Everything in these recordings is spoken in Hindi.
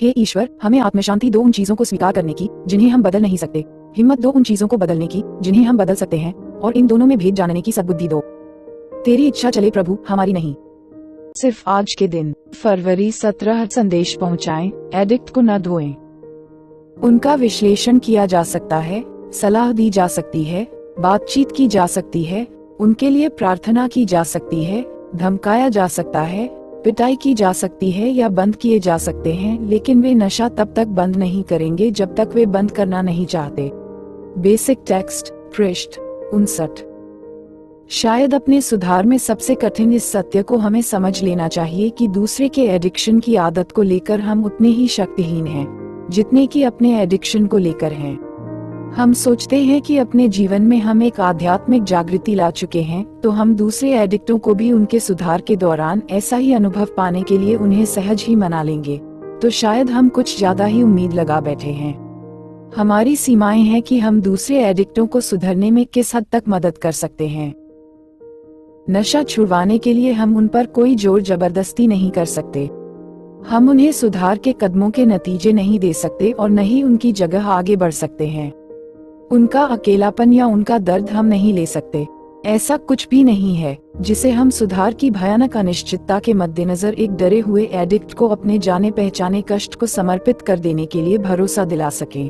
हे ईश्वर, हमें आत्मशांति दो उन चीजों को स्वीकार करने की जिन्हें हम बदल नहीं सकते, हिम्मत दो उन चीजों को बदलने की जिन्हें हम बदल सकते हैं, और इन दोनों में भेद जानने की सद्बुद्धि दो। तेरी इच्छा चले प्रभु, हमारी नहीं। सिर्फ आज के दिन फरवरी 17 संदेश पहुंचाएं, एडिक्ट को न धोएं। उनका विश्लेषण किया जा सकता है, सलाह दी जा सकती है, बातचीत की जा सकती है, उनके लिए प्रार्थना की जा सकती है, धमकाया जा सकता है, पिटाई की जा सकती है या बंद किए जा सकते हैं, लेकिन वे नशा तब तक बंद नहीं करेंगे जब तक वे बंद करना नहीं चाहते। बेसिक टेक्स्ट पृष्ठ 59। शायद अपने सुधार में सबसे कठिन इस सत्य को हमें समझ लेना चाहिए कि दूसरे के एडिक्शन की आदत को लेकर हम उतने ही शक्तिहीन हैं जितने कि अपने एडिक्शन को लेकर हैं। हम सोचते हैं कि अपने जीवन में हम एक आध्यात्मिक जागृति ला चुके हैं, तो हम दूसरे एडिक्टों को भी उनके सुधार के दौरान ऐसा ही अनुभव पाने के लिए उन्हें सहज ही मना लेंगे। तो शायद हम कुछ ज्यादा ही उम्मीद लगा बैठे हैं। हमारी सीमाएं हैं कि हम दूसरे एडिक्टों को सुधरने में किस हद तक मदद कर सकते हैं। नशा छुड़वाने के लिए हम उन पर कोई जोर जबरदस्ती नहीं कर सकते। हम उन्हें सुधार के कदमों के नतीजे नहीं दे सकते और न ही उनकी जगह आगे बढ़ सकते हैं। उनका अकेलापन या उनका दर्द हम नहीं ले सकते। ऐसा कुछ भी नहीं है जिसे हम सुधार की भयानक अनिश्चितता के मद्देनजर एक डरे हुए एडिक्ट को अपने जाने पहचाने कष्ट को समर्पित कर देने के लिए भरोसा दिला सकें।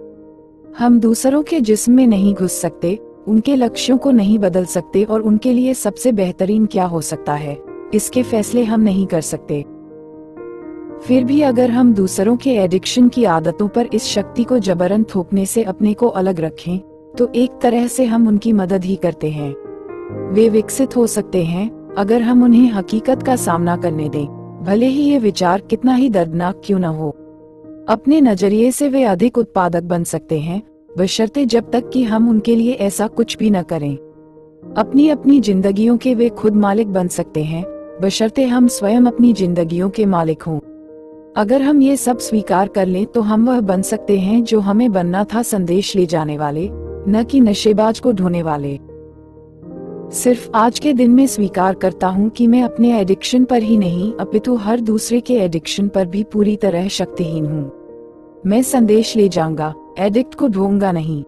हम दूसरों के जिस्म में नहीं घुस सकते, उनके लक्ष्यों को नहीं बदल सकते और उनके लिए सबसे बेहतरीन क्या हो सकता है, इसके फैसले हम नहीं कर सकते। फिर भी अगर हम दूसरों के एडिक्शन की आदतों पर इस शक्ति को जबरन थोपने से अपने को अलग रखें, तो एक तरह से हम उनकी मदद ही करते हैं। वे विकसित हो सकते हैं अगर हम उन्हें हकीकत का सामना करने दें, भले ही ये विचार कितना ही दर्दनाक क्यों न हो। अपने नजरिए से वे अधिक उत्पादक बन सकते हैं, बशर्ते जब तक कि हम उनके लिए ऐसा कुछ भी न करें। अपनी अपनी जिंदगियों के वे खुद मालिक बन सकते हैं, बशर्ते हम स्वयं अपनी जिंदगियों के मालिक हों। अगर हम ये सब स्वीकार कर लें तो हम वह बन सकते हैं जो हमें बनना था, संदेश ले जाने वाले, न कि नशेबाज को ढोने वाले। सिर्फ आज के दिन में स्वीकार करता हूँ कि मैं अपने एडिक्शन पर ही नहीं अपितु हर दूसरे के एडिक्शन पर भी पूरी तरह शक्तिहीन हूँ। मैं संदेश ले जाऊंगा, एडिक्ट को ढोऊंगा नहीं।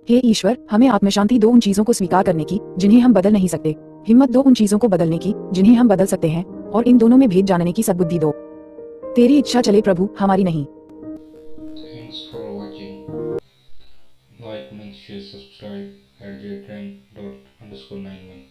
हे ईश्वर, हमें आत्मशांति दो उन चीजों को स्वीकार करने की जिन्हें हम बदल नहीं सकते, हिम्मत दो उन चीजों को बदलने की जिन्हें हम बदल सकते हैं, और इन दोनों में भेद जानने की सद्बुद्धि दो। तेरी इच्छा चले प्रभु, हमारी नहीं। Thanks for watching. Like, make sure, subscribe at @trend__91.